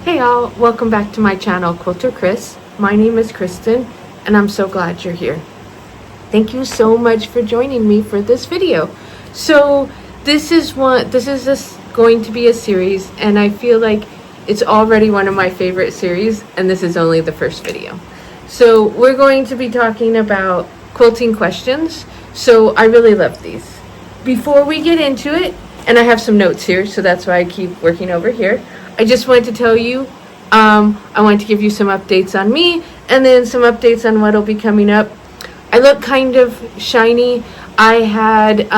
Hey all, welcome back to my channel, Quilter Chris. My name is Kristen, and I'm so glad you're here. Thank you so much for joining me for this video. So this is going to be a series, and I feel like it's already one of my favorite series, and this is only the first video. So we're going to be talking about quilting questions. So I really love these. Before we get into it, and I have some notes here, so that's why I keep working over here. I just wanted to tell you, I wanted to give you some updates on me, and then some updates on what'll be coming up. I look kind of shiny. I had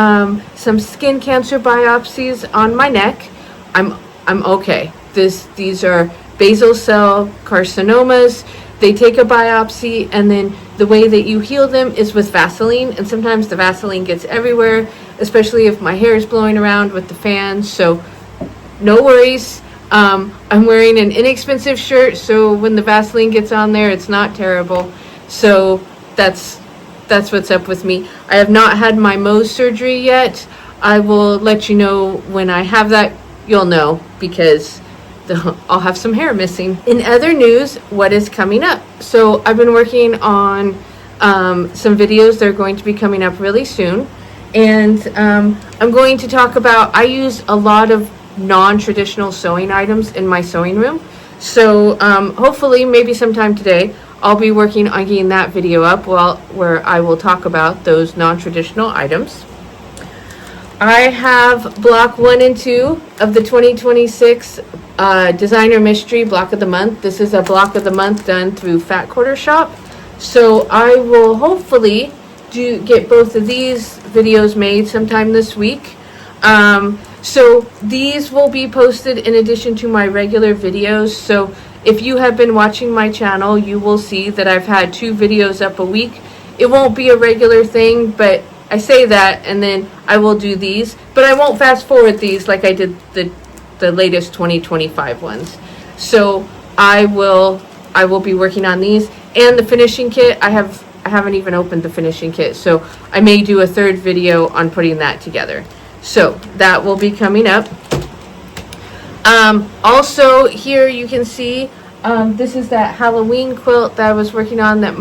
some skin cancer biopsies on my neck. I'm okay. These are basal cell carcinomas. They take a biopsy, and then the way that you heal them is with Vaseline, and sometimes the Vaseline gets everywhere, especially if my hair is blowing around with the fan. So no worries. I'm wearing an inexpensive shirt, so when the Vaseline gets on there, it's not terrible. So that's what's up with me. I have not had my Mohs surgery yet. I will let you know when I have that. You'll know, because I'll have some hair missing. In other news, what is coming up? So I've been working on some videos. They're going to be coming up really soon, and I'm going to talk about, I use a lot of non-traditional sewing items in my sewing room. So hopefully maybe sometime today I'll be working on getting that video up where I will talk about those non-traditional items. I have block 1 and 2 of the 2026 Designer Mystery Block of the Month. This is a block of the month done through Fat Quarter Shop. So I will hopefully get both of these videos made sometime this week. So these will be posted in addition to my regular videos. So if you have been watching my channel, you will see that I've had 2 videos up a week. It won't be a regular thing, but I say that, and then I will do these, but I won't fast forward these like I did the latest 2025 ones. So I will be working on these, and the finishing kit. I haven't even opened the finishing kit, so I may do a third video on putting that together. So that will be coming up. Also here you can see, this is that Halloween quilt that I was working on, that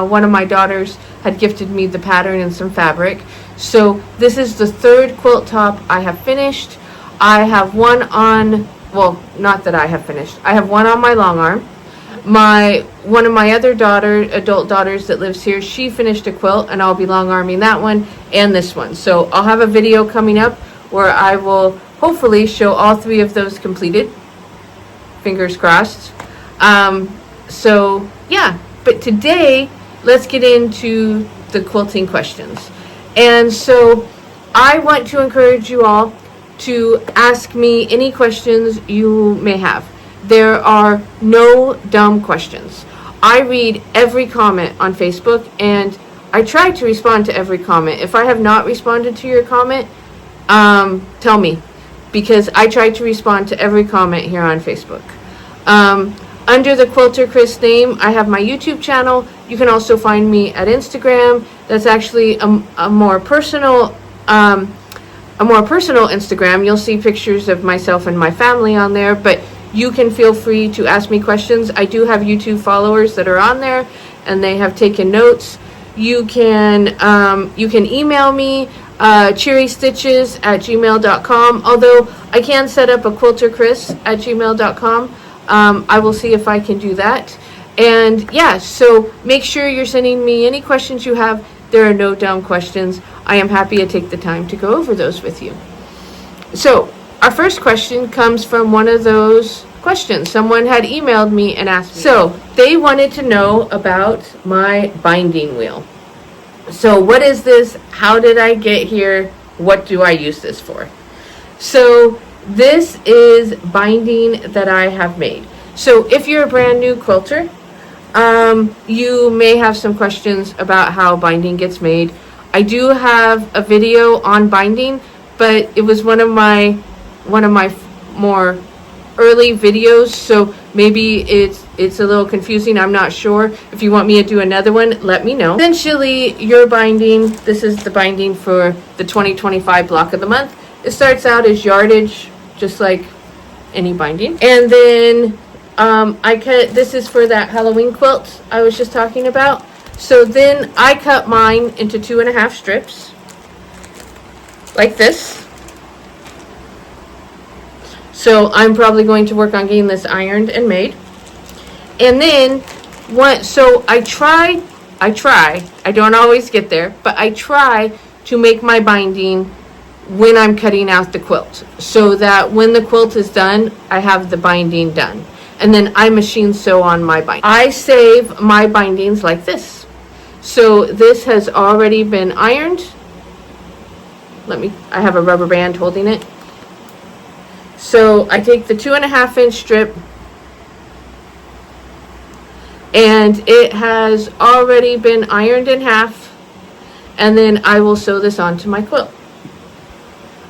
one of my daughters had gifted me the pattern and some fabric. So this is the 3rd quilt top I have finished. I have one on, well, not that I have finished. I have one on my long arm. One of my other adult daughters that lives here, she finished a quilt, and I'll be long arming that one and this one. So I'll have a video coming up where I will hopefully show all 3 of those completed. Fingers crossed. So yeah, but today let's get into the quilting questions. And so I want to encourage you all to ask me any questions you may have. There are no dumb questions. I read every comment on Facebook, and I try to respond to every comment. If I have not responded to your comment, tell me, because I try to respond to every comment here on Facebook. Under the Quilter Chris name, I have my YouTube channel. You can also find me at Instagram. That's actually a more personal Instagram. You'll see pictures of myself and my family on there, but you can feel free to ask me questions. I do have YouTube followers that are on there, and they have taken notes. You can email me, cherrystitches@gmail.com. Although I can set up a quilterchris@gmail.com. I will see if I can do that. And yeah, so make sure you're sending me any questions you have. There are no dumb questions. I am happy to take the time to go over those with you. So our first question comes from one of those questions. Someone had emailed me and asked me. So they wanted to know about my binding wheel. So what is this? How did I get here? What do I use this for? So this is binding that I have made. So if you're a brand new quilter, you may have some questions about how binding gets made. I do have a video on binding, but it was one of my more early videos, so maybe it's a little confusing. I'm not sure. If you want me to do another one, let me know. Essentially, your binding, this is the binding for the 2025 block of the month. It starts out as yardage, just like any binding, and then this is for that Halloween quilt I was just talking about. So then I cut mine into 2.5 strips, like this. So I'm probably going to work on getting this ironed and made. And then so I don't always get there, but I try to make my binding when I'm cutting out the quilt, so that when the quilt is done, I have the binding done. And then I machine sew on my binding. I save my bindings like this. So this has already been ironed. I have a rubber band holding it. So I take the 2.5-inch strip, and it has already been ironed in half, and then I will sew this onto my quilt.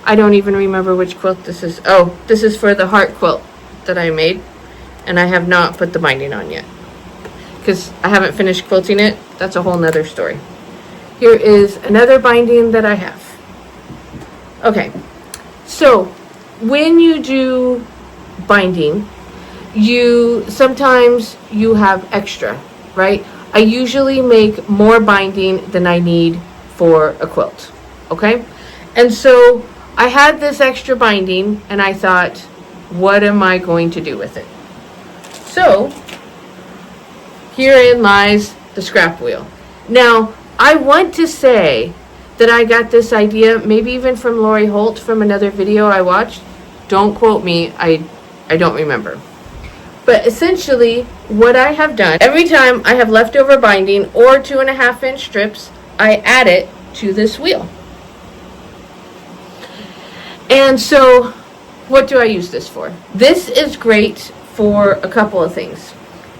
I don't even remember which quilt this is. Oh, this is for the heart quilt that I made, and I have not put the binding on yet because I haven't finished quilting it. That's a whole nother story. Here is another binding that I have. Okay, so when you do binding, sometimes you have extra, right? I usually make more binding than I need for a quilt, okay? And so I had this extra binding, and I thought, what am I going to do with it? So herein lies the scrap wheel. Now, I want to say that I got this idea maybe even from Lori Holt from another video I watched. Don't quote me, I don't remember. But essentially, what I have done, every time I have leftover binding or 2.5-inch strips, I add it to this wheel. And so, what do I use this for? This is great for a couple of things.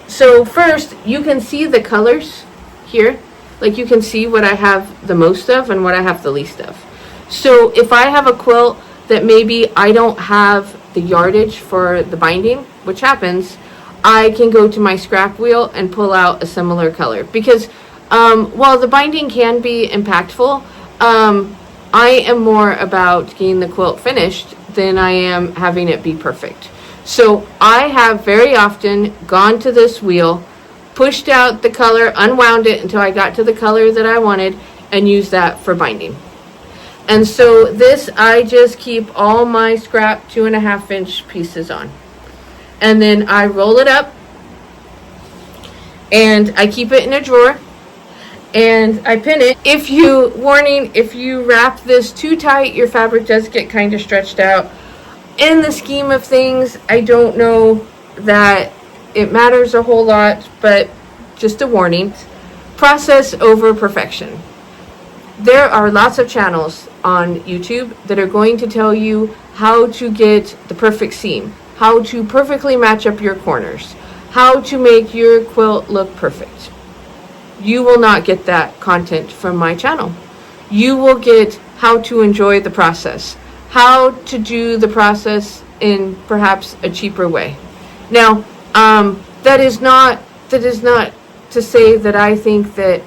So first, you can see the colors here. Like, you can see what I have the most of and what I have the least of. So if I have a quilt that maybe I don't have the yardage for the binding, which happens, I can go to my scrap wheel and pull out a similar color. Because while the binding can be impactful, I am more about getting the quilt finished than I am having it be perfect. So I have very often gone to this wheel, pushed out the color, unwound it until I got to the color that I wanted, and used that for binding. And so this, I just keep all my scrap 2.5-inch pieces on. And then I roll it up, and I keep it in a drawer, and I pin it. If you wrap this too tight, your fabric does get kind of stretched out. In the scheme of things, I don't know that it matters a whole lot, but just a warning. Process over perfection. There are lots of channels on YouTube that are going to tell you how to get the perfect seam, how to perfectly match up your corners, how to make your quilt look perfect. You will not get that content from my channel. You will get how to enjoy the process, how to do the process in perhaps a cheaper way. Now, that is not to say that I think that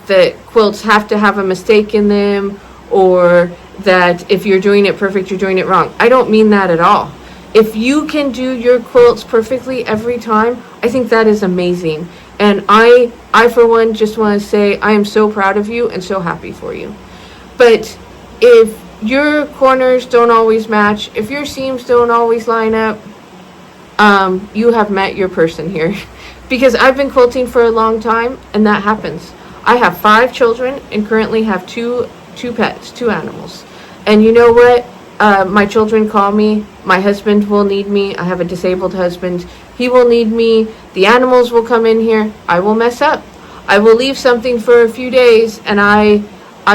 that quilts have to have a mistake in them, or that if you're doing it perfect, you're doing it wrong. I don't mean that at all. If you can do your quilts perfectly every time, I think that is amazing. And I for one just want to say I am so proud of you and so happy for you. But if your corners don't always match, if your seams don't always line up, you have met your person here. Because I've been quilting for a long time, and that happens. I have 5 children and currently have two pets, 2 animals. And you know what? My children call me. My husband will need me. I have a disabled husband. He will need me. The animals will come in here. I will mess up. I will leave something for a few days, and I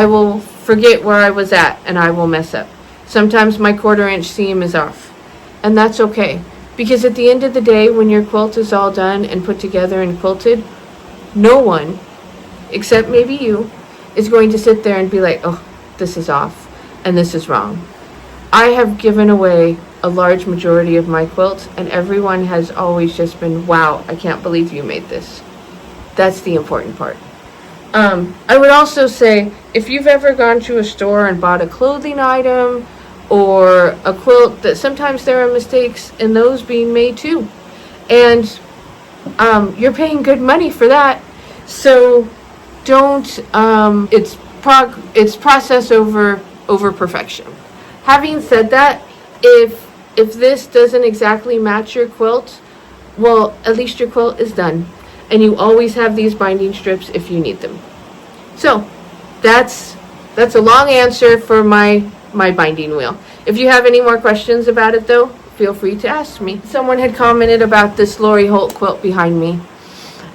will forget where I was at, and I will mess up. Sometimes my 1/4-inch seam is off, and that's okay. Because at the end of the day, when your quilt is all done and put together and quilted, no one, except maybe you, is going to sit there and be like, oh, this is off and this is wrong. I have given away a large majority of my quilts, and everyone has always just been, wow, I can't believe you made this. That's the important part. I would also say, if you've ever gone to a store and bought a clothing item or a quilt that sometimes there are mistakes in those being made too. And you're paying good money for that. So don't, it's process over perfection. Having said that, if this doesn't exactly match your quilt, well, at least your quilt is done. And you always have these binding strips if you need them. So that's a long answer for my binding wheel. If you have any more questions about it though, feel free to ask me. Someone had commented about this Lori Holt quilt behind me,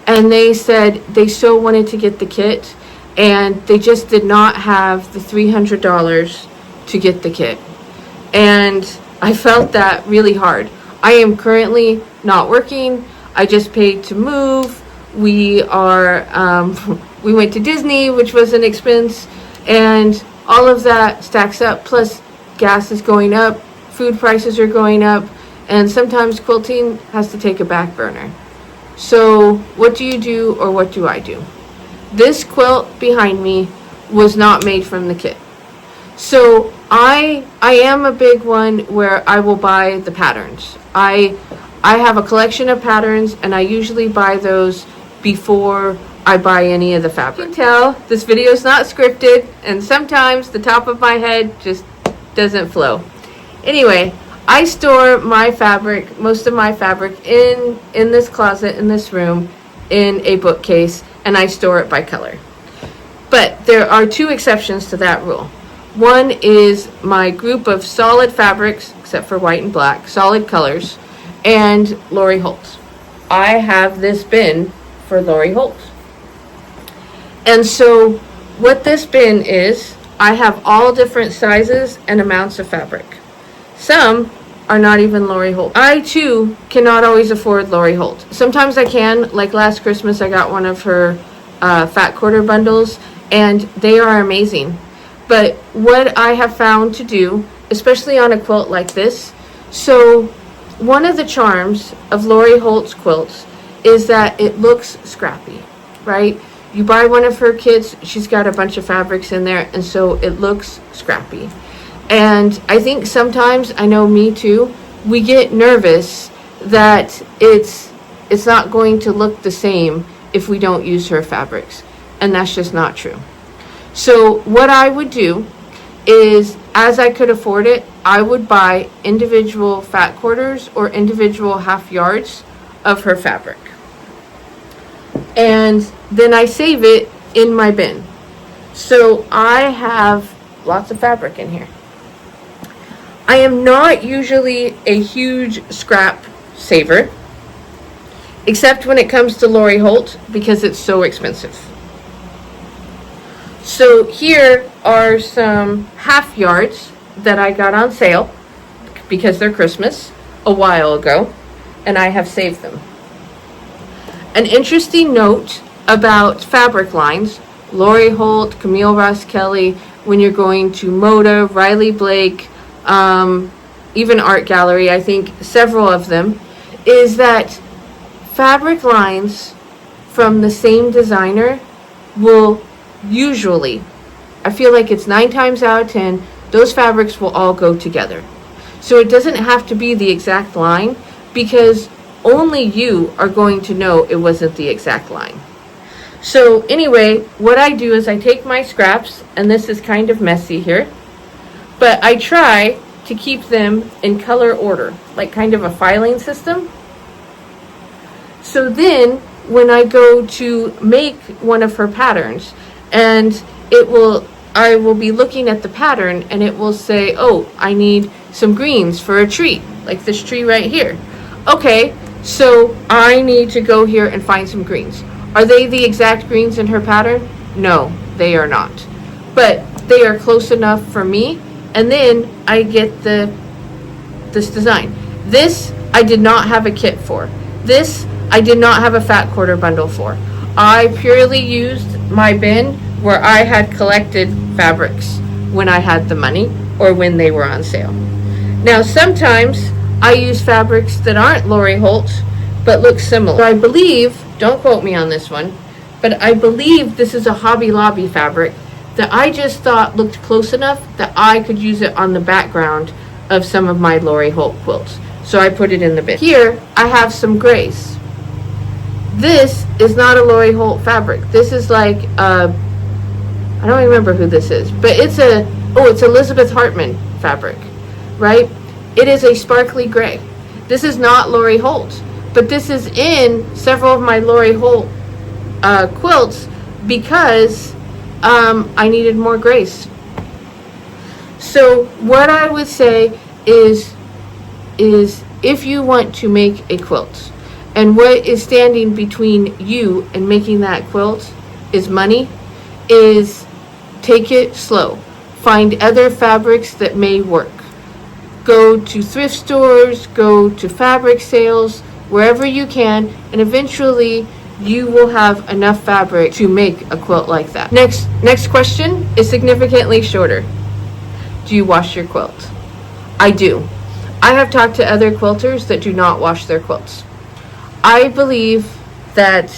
and they said they so wanted to get the kit and they just did not have the $300 to get the kit. And I felt that really hard. I am currently not working. I just paid to move. We went to Disney, which was an expense, and all of that stacks up. Plus gas is going up, food prices are going up, and sometimes quilting has to take a back burner. So what do you do, or what do I do? This quilt behind me was not made from the kit. So I am a big one where I will buy the patterns. I have a collection of patterns, and I usually buy those before I buy any of the fabric. You can tell this video is not scripted, and sometimes the top of my head just doesn't flow. Anyway, I store my fabric, most of my fabric, in this closet in this room in a bookcase, and I store it by color. But there are two exceptions to that rule. One is my group of solid fabrics, except for white and black, solid colors, and Lori Holt. I have this bin for Lori Holt. And so what this bin is, I have all different sizes and amounts of fabric. Some are not even Lori Holt. I too cannot always afford Lori Holt. Sometimes I can, like last Christmas I got one of her fat quarter bundles, and they are amazing. But what I have found to do, especially on a quilt like this, so one of the charms of Lori Holt's quilts is that it looks scrappy, right? You buy one of her kits, she's got a bunch of fabrics in there, and so it looks scrappy. And I think sometimes, I know me too, we get nervous that it's not going to look the same if we don't use her fabrics. And that's just not true. So what I would do is, as I could afford it, I would buy individual fat quarters or individual half yards of her fabric. And then I save it in my bin. So I have lots of fabric in here. I am not usually a huge scrap saver, except when it comes to Lori Holt, because it's so expensive. So here are some half yards that I got on sale because they're Christmas a while ago, and I have saved them. An interesting note about fabric lines, Lori Holt, Camille Ross Kelly, when you're going to Moda, Riley Blake, even Art Gallery, I think several of them, is that fabric lines from the same designer will usually, I feel like it's 9 times out of 10, those fabrics will all go together. So it doesn't have to be the exact line, because only you are going to know it wasn't the exact line. So anyway, what I do is I take my scraps, and this is kind of messy here, but I try to keep them in color order, like kind of a filing system. So then when I go to make one of her patterns, and I will be looking at the pattern, and it will say, oh, I need some greens for a tree, like this tree right here. Okay, so I need to go here and find some greens. Are they the exact greens in her pattern? No, they are not. But they are close enough for me, and then I get this design. This I did not have a kit for. This I did not have a fat quarter bundle for. I purely used my bin where I had collected fabrics when I had the money or when they were on sale. Now sometimes I use fabrics that aren't Lori Holt but look similar. So I believe, don't quote me on this one, but I believe this is a Hobby Lobby fabric that I just thought looked close enough that I could use it on the background of some of my Lori Holt quilts. So I put it in the bin. Here, I have some grays. This is not a Lori Holt fabric. This is like, I don't remember who this is, but it's Elizabeth Hartman fabric, right? It is a sparkly gray. This is not Lori Holt, but this is in several of my Lori Holt quilts because I needed more grays. So what I would say is if you want to make a quilt, and what is standing between you and making that quilt is money, is take it slow. Find other fabrics that may work. Go to thrift stores, go to fabric sales, wherever you can, and eventually you will have enough fabric to make a quilt like that. Next question is significantly shorter. Do you wash your quilt? I do. I have talked to other quilters that do not wash their quilts. I believe that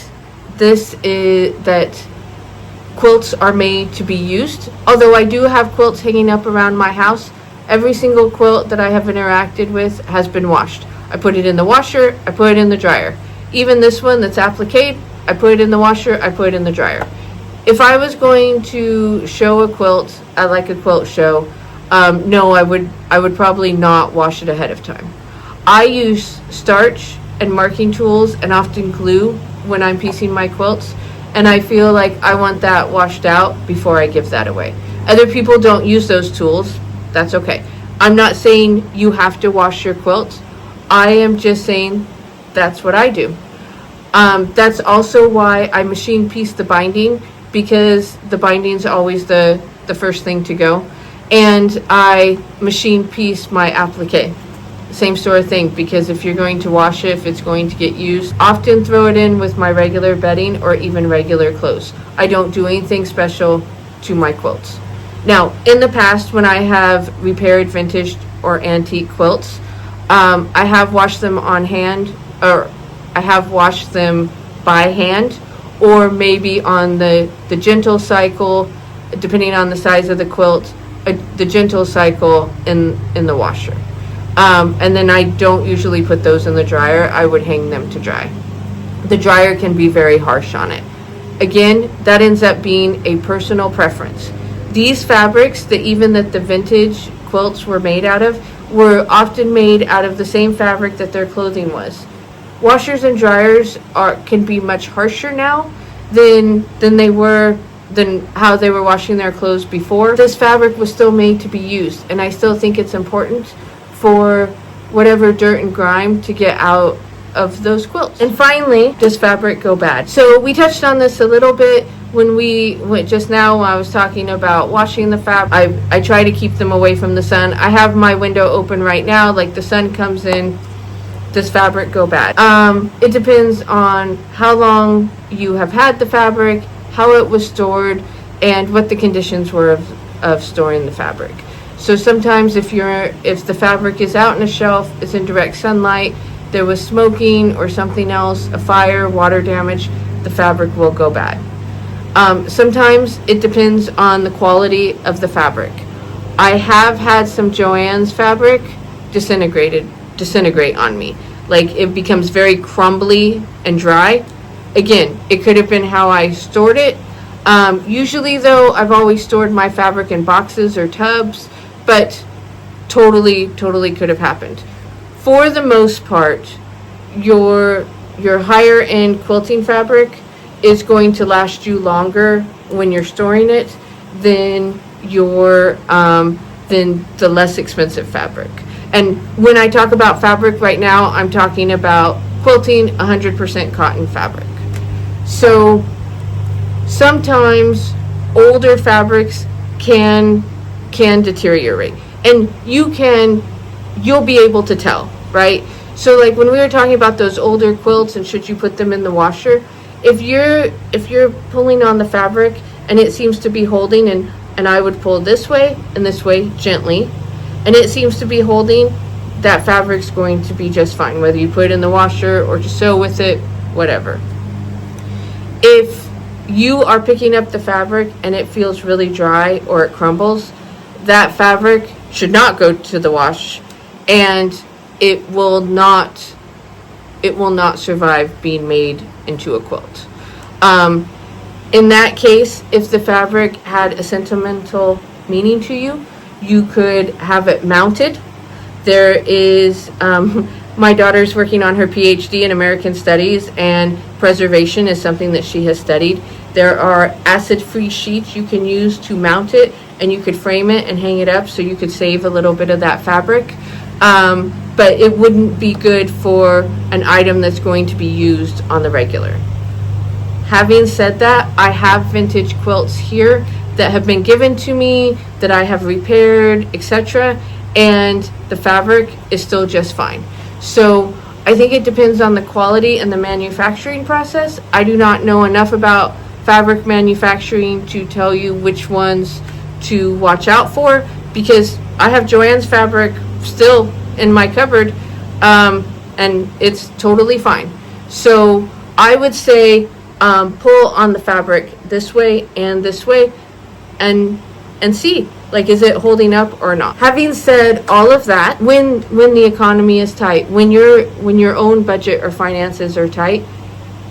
quilts are made to be used. Although I do have quilts hanging up around my house, every single quilt that I have interacted with has been washed. I put it in the washer, I put it in the dryer. Even this one that's appliqué, I put it in the washer, I put it in the dryer. If I was going to show a quilt at like a quilt show, no, I would probably not wash it ahead of time. I use starch and marking tools and often glue when I'm piecing my quilts, and I feel like I want that washed out before I give that away. Other people don't use those tools. That's okay. I'm not saying you have to wash your quilt. I am just saying that's what I do. That's also why I machine piece the binding, because the binding is always the first thing to go. And I machine piece my applique. Same sort of thing, because if you're going to wash it, if it's going to get used, often throw it in with my regular bedding or even regular clothes. I don't do anything special to my quilts. Now, in the past, when I have repaired vintage or antique quilts, I have washed them on hand, or I have washed them by hand, or maybe on the gentle cycle, depending on the size of the quilt, the gentle cycle in the washer. And then I don't usually put those in the dryer. I would hang them to dry. The dryer can be very harsh on it. Again, that ends up being a personal preference. These fabrics, that the vintage quilts were made out of, were often made out of the same fabric that their clothing was. Washers and dryers can be much harsher now than how they were washing their clothes before. This fabric was still made to be used, and I still think it's important for whatever dirt and grime to get out of those quilts. And finally, does fabric go bad? So we touched on this a little bit when we went just now. When I was talking about washing the fabric, I try to keep them away from the sun. I have my window open right now, like the sun comes in. Does fabric go bad? It depends on how long you have had the fabric, how it was stored, and what the conditions were of storing the fabric. So sometimes if the fabric is out on a shelf, it's in direct sunlight, there was smoking or something else, a fire, water damage, the fabric will go bad. Sometimes it depends on the quality of the fabric. I have had some Joann's fabric disintegrate on me. Like, it becomes very crumbly and dry. Again, it could have been how I stored it. Usually though, I've always stored my fabric in boxes or tubs, but totally could have happened. For the most part, your higher end quilting fabric is going to last you longer when you're storing it than the less expensive fabric. And when I talk about fabric right now, I'm talking about quilting 100% cotton fabric. So sometimes older fabrics can deteriorate, and you'll be able to tell, right? So like when we were talking about those older quilts and should you put them in the washer, if you're pulling on the fabric and it seems to be holding, and I would pull this way and this way gently, and it seems to be holding, that fabric's going to be just fine, whether you put it in the washer or just sew with it, whatever. If you are picking up the fabric and it feels really dry or it crumbles, that fabric should not go to the wash, and it will not survive being made into a quilt. In that case, if the fabric had a sentimental meaning to you, you could have it mounted. There is, my daughter's working on her PhD in American Studies, and preservation is something that she has studied. There are acid-free sheets you can use to mount it, and you could frame it and hang it up so you could save a little bit of that fabric. But it wouldn't be good for an item that's going to be used on the regular. Having said that, I have vintage quilts here that have been given to me, that I have repaired, etc., and the fabric is still just fine. So I think it depends on the quality and the manufacturing process. I do not know enough about fabric manufacturing to tell you which ones to watch out for, because I have Joann's fabric still in my cupboard, and it's totally fine. So I would say pull on the fabric this way and see, like, is it holding up or not. Having said all of that, when the economy is tight, when your own budget or finances are tight,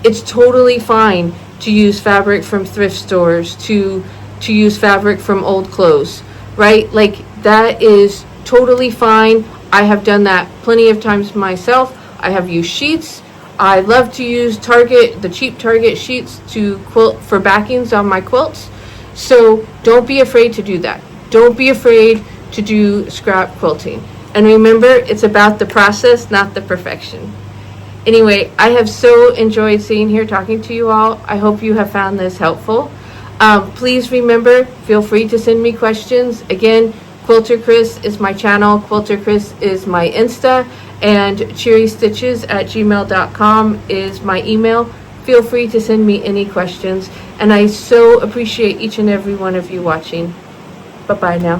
it's totally fine to use fabric from thrift stores, to use fabric from old clothes, right? Like, that is totally fine. I have done that plenty of times myself. I have used sheets. I love to use the cheap Target sheets to quilt for backings on my quilts. So don't be afraid to do that. Don't be afraid to do scrap quilting. And remember, it's about the process, not the perfection. Anyway, I have so enjoyed sitting here talking to you all. I hope you have found this helpful. Please remember, feel free to send me questions. Again, Quilter Chris is my channel. Quilter Chris is my Insta. And cheerystitches@gmail.com is my email. Feel free to send me any questions. And I so appreciate each and every one of you watching. Bye-bye now.